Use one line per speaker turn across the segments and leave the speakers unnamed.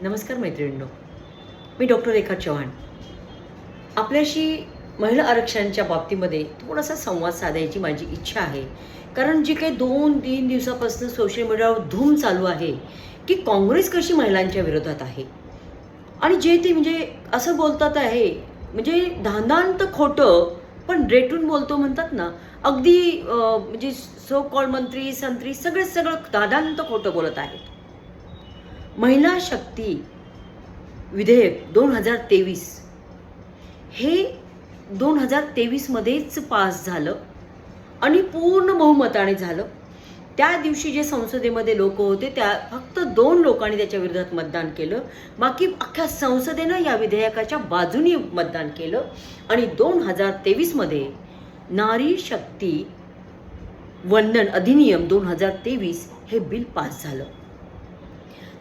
नमस्कार मैत्रिणींनो, मी डॉक्टर रेखा चव्हाण. आपल्याशी महिला आरक्षणाच्या बाबतीमध्ये थोडासा संवाद साधायची माझी इच्छा आहे. कारण जी काही 2-3 दिवसापासून सोशल मीडियावर धूम चालू आहे की काँग्रेस कशी महिलांच्या विरोधात आहे आणि जे ते म्हणजे असं बोलतात आहे, म्हणजे धांदांत खोटं पण रेटून बोलतो म्हणतात ना, अगदी म्हणजे सो कॉल मंत्री संत्री सगळं धांदांत खोटं बोलत आहेत. महिला शक्ती विधेयक 2023 हे 2023 मध्येच पास झालं आणि पूर्ण बहुमताने झालं. त्या दिवशी जे संसदेमध्ये लोक होते त्या फक्त 2 लोकांनी त्याच्या विरोधात मतदान केलं. बाकी अख्ख्या संसदेनं या विधेयकाच्या बाजूने मतदान केलं आणि 2023 मध्ये नारी शक्ती वंदन अधिनियम 2023 हे बिल पास झालं.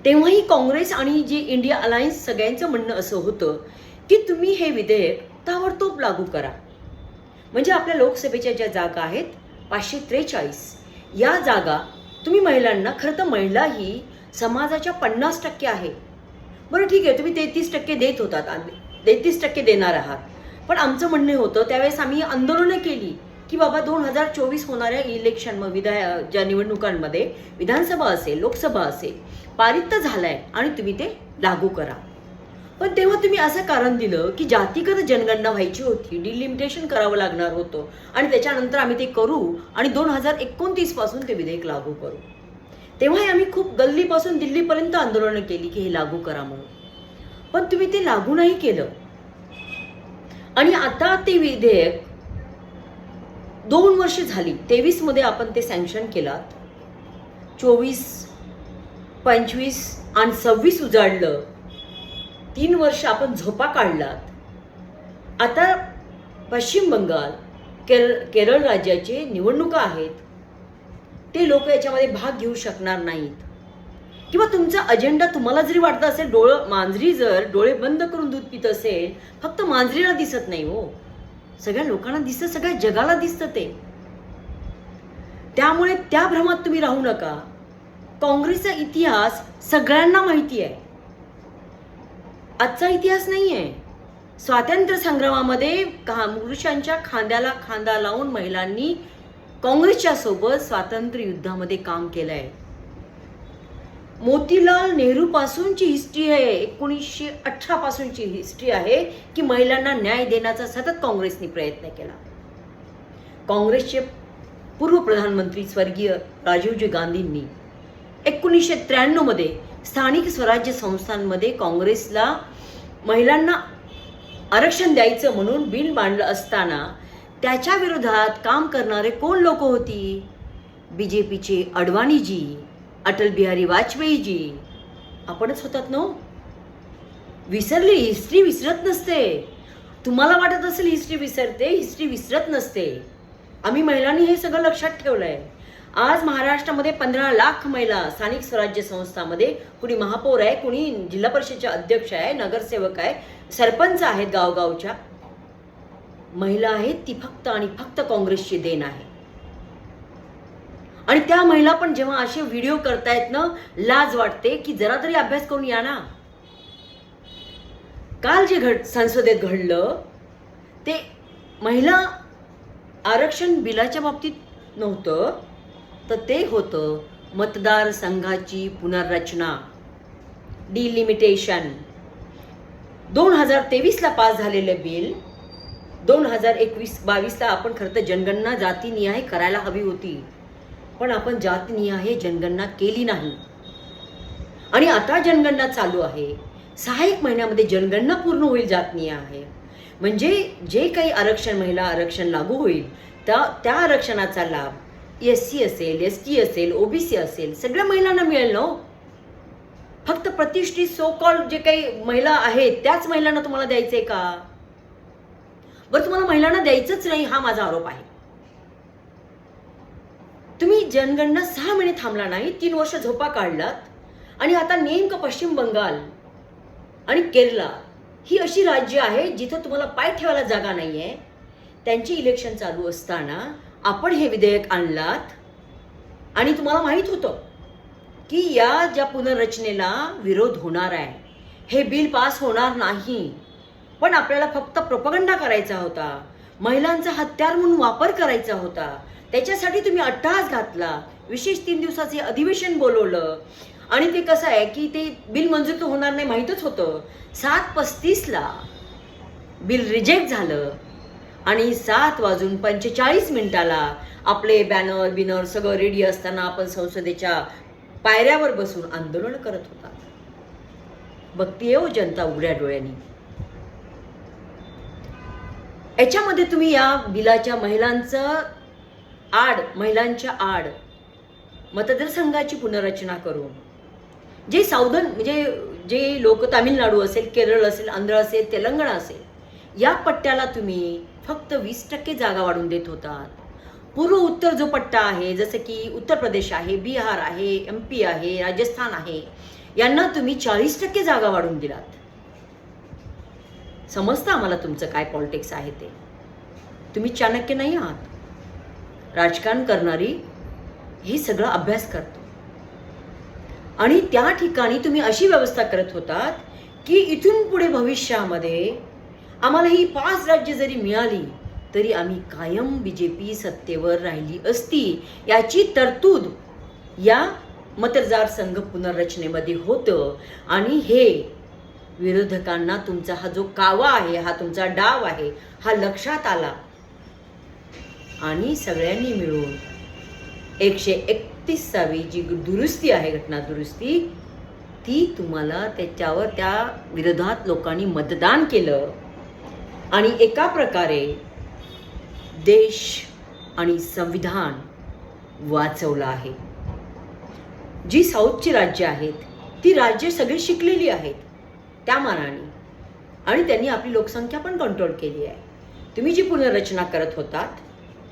तेव्हाही काँग्रेस आणि जी इंडिया अलायन्स सगळ्यांचं म्हणणं असं होतं की तुम्ही हे विधेयक ताबडतोब लागू करा. म्हणजे आपल्या लोकसभेच्या ज्या जागा आहेत 543 या जागा तुम्ही महिलांना, खरं तर महिला ही समाजाच्या 50% आहे. बरं ठीक आहे, तुम्ही 33% देत होतात, 33% देणार आहात. पण आमचं म्हणणं होतं त्यावेळेस आम्ही आंदोलनं केली की बाबा 2024 होणाऱ्या इलेक्शन ज्या निवडणुकांमध्ये विधानसभा असेल, लोकसभा असेल, पारित तर झालाय आणि तुम्ही ते लागू करा. पण तेव्हा तुम्ही असं कारण दिलं की जातीगत जनगणना व्हायची होती, डिलिमिटेशन करावं लागणार होतं आणि त्याच्यानंतर आम्ही ते करू आणि 2029 पासून ते विधेयक लागू करू. तेव्हा आम्ही खूप गल्लीपासून दिल्लीपर्यंत आंदोलनं केली की हे लागू करा म्हणून. पण तुम्ही ते लागू नाही केलं आणि आता ते विधेयक 2 वर्ष झाली. 23 मध्ये आपण ते सँक्शन केलात, 24, 25 आणि 26 उजाडलं. 3 वर्ष आपण झोपा काढलात. आता पश्चिम बंगाल, केरळ राज्याचे निवडणुका आहेत. ते लोक याच्यामध्ये भाग घेऊ शकणार नाहीत. किंवा तुमचा अजेंडा तुम्हाला जरी वाटत असेल, मांजरी जर डोळे बंद करून दूध पित असेल, फक्त मांजरीला दिसत नाही हो, सगळ्या लोकांना दिसतं, सगळ्या जगाला दिसतं ते. त्यामुळे त्या भ्रमात तुम्ही राहू नका. काँग्रेसचा इतिहास सगळ्यांना माहिती आहे. आजचा इतिहास नाही आहे. स्वातंत्र्य संग्रामामध्ये पुरुषांच्या खांद्याला खांदा लावून महिलांनी काँग्रेसच्या सोबत स्वातंत्र्य युद्धामध्ये काम केलंय. मोतीलाल नेहरू पासूनची हिस्ट्री आहे, 1918 पासूनची हिस्ट्री आहे की महिलांना न्याय देण्याचा सतत काँग्रेसने प्रयत्न केला. काँग्रेसचे पूर्व प्रधानमंत्री स्वर्गीय राजीवजी गांधींनी 1993 मध्ये स्थानिक स्वराज्य संस्थांमध्ये काँग्रेसला महिलांना आरक्षण द्यायचं म्हणून बिल मांडलं असताना त्याच्या विरोधात काम करणारे कोण लोक होती? बीजेपीचे अडवाणीजी, अटल बिहारी वाजपेयीजी, आपणच होतात ना. विसरली, हिस्ट्री विसरत नसते. तुम्हाला वाटत असेल हिस्ट्री विसरते, हिस्ट्री विसरत नसते. आम्ही महिलांनी हे सगळं लक्षात ठेवलंय. आज महाराष्ट्रामध्ये 15 लाख महिला स्थानिक स्वराज्य संस्थांमध्ये, कुणी महापौर आहे, कुणी जिल्हा परिषदेचे अध्यक्ष आहे, नगरसेवक आहे, सरपंच आहेत गावगावच्या. महिला आहेत ती फक्त आणि फक्त काँग्रेसची देण आहे. आणि त्या महिला पण जेव्हा असे व्हिडिओ करतायत ना, लाज वाटते की जरा तरी अभ्यास करून या ना. काल जे संसदेत घडलं ते महिला आरक्षण बिलाच्या बाबतीत नव्हतं, तर ते होतं मतदारसंघाची पुनर्रचना, डिलिमिटेशन. 2023 ला पास झालेलं बिल 2021-22 ला आपण खरं तर जनगणना जातीनिहाय करायला हवी होती, पण आपण जातीनिहाय जनगणना केली नाही. आणि आता जनगणना चालू आहे. 6 महिन्यामध्ये जनगणना पूर्ण होईल जातीनिहाय. म्हणजे जे काही आरक्षण, महिला आरक्षण लागू होईल त्या आरक्षणाचा लाभ SC असेल, ST असेल, OBC असेल, सगळ्या महिलांना मिळेल ना. फक्त प्रतिष्ठित सो कॉल जे काही महिला आहेत त्याच महिलांना तुम्हाला द्यायचंय का? बरं, तुम्हाला महिलांना द्यायचंच नाही हा माझा आरोप आहे. तुम्ही जनगणना 6 महिने थांबला नाही, 3 वर्ष झोपा काढलात आणि आता नेमकं पश्चिम बंगाल आणि केरला ही अशी राज्य आहे जिथं तुम्हाला पाय ठेवायला जागा नाहीये. त्यांची इलेक्शन चालू असताना आपण हे विधेयक आणलात आणि तुम्हाला माहित होतं की या ज्या पुनर्रचनेला विरोध होणार आहे. हे बिल पास होणार नाही, पण आपल्याला फक्त प्रोपगंडा करायचा होता, महिलांचा हत्यार म्हणून वापर करायचा होता. त्याच्यासाठी तुम्ही अट्टहास घातला, विशेष 3 दिवसाचे अधिवेशन बोलवलं. आणि ते कसं आहे की ते बिल मंजूर तर होणार नाही माहीतच होतं. 7:35ला बिल रिजेक्ट झालं आणि 7:45 आपले बॅनर बिनर सगळं रेडी असताना आपण संसदेच्या पायऱ्यावर बसून आंदोलन करत होता. बघतीये हो जनता उघड्या डोळ्यांनी. याच्यामध्ये तुम्ही या बिलाच्या महिलांच्या आड मतदारसंघाची पुनर्रचना करून जे म्हणजे जे लोक तामिळनाडू असेल, केरळ असेल, आंध्र असेल, तेलंगणा असेल, या पट्ट्याला तुम्ही फक्त 20% जागा वाढून देत होतात. पूर्व उत्तर जो पट्टा आहे, जसं की उत्तर प्रदेश आहे, बिहार आहे, MP आहे, राजस्थान आहे, यांना तुम्ही 40% जागा वाढून दिलात. समजतं आम्हाला तुमचं काय पॉलिटिक्स आहे ते. तुम्ही चाणक्य नाही आहात. राजकारण करणारी हे सगळं अभ्यास करतो. आणि त्या ठिकाणी तुम्ही अशी व्यवस्था करत होतात की इथून पुढे भविष्यामध्ये आम्हाला ही 5 राज्य जरी मिळाली तरी आम्ही कायम BJP सत्तेवर राहिली असती, याची तरतूद या मतदारसंघ पुनर्रचनेमध्ये होतं. आणि हे विरोधकांना तुमचा हा जो कावा आहे, हा तुमचा डाव आहे, हा लक्षात आला आणि सगळ्यांनी मिळून 131वी जी दुरुस्ती आहे, घटना दुरुस्ती, ती तुम्हाला त्याच्यावर त्या विरोधात लोकांनी मतदान केलं आणि एका प्रकारे देश आणि संविधान वाचवलं आहे. जी साऊथची राज्य आहेत ती राज्य सगळी शिकलेली आहेत त्या मानाने, आणि त्यांनी आपली लोकसंख्या पण कंट्रोल केली आहे. तुम्ही जी पुनर्रचना करत होतात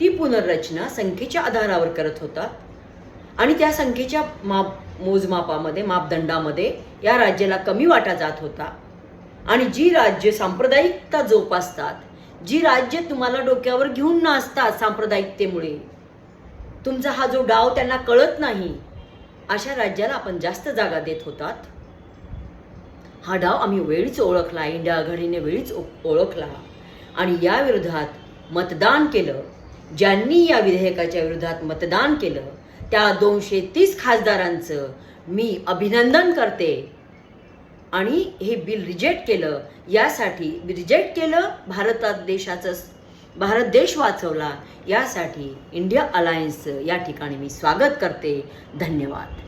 ती पुनर्रचना संख्येच्या आधारावर करत होतात आणि त्या संख्येच्या मोजमापामध्ये, मापदंडामध्ये या राज्याला कमी वाटा जात होता. आणि जी राज्य सांप्रदायिकता जोपासतात, जी राज्य तुम्हाला डोक्यावर घेऊन नाचतात सांप्रदायिकतेमुळे, तुमचा हा जो डाव त्यांना कळत नाही, अशा राज्याला आपण जास्त जागा देत होतात. हा डाव आम्ही वेळीच ओळखला, इंडिया आघाडीने वेळीच ओळखला आणि या विरोधात मतदान केलं. ज्यांनी या विधेयकाच्या विरोधात मतदान केलं त्या 230 खासदारांचं मी अभिनंदन करते. आणि हे बिल रिजेक्ट केलं, यासाठी रिजेक्ट केलं, भारत देश वाचवला, यासाठी इंडिया अलायन्सचं या ठिकाणी मी स्वागत करते. धन्यवाद.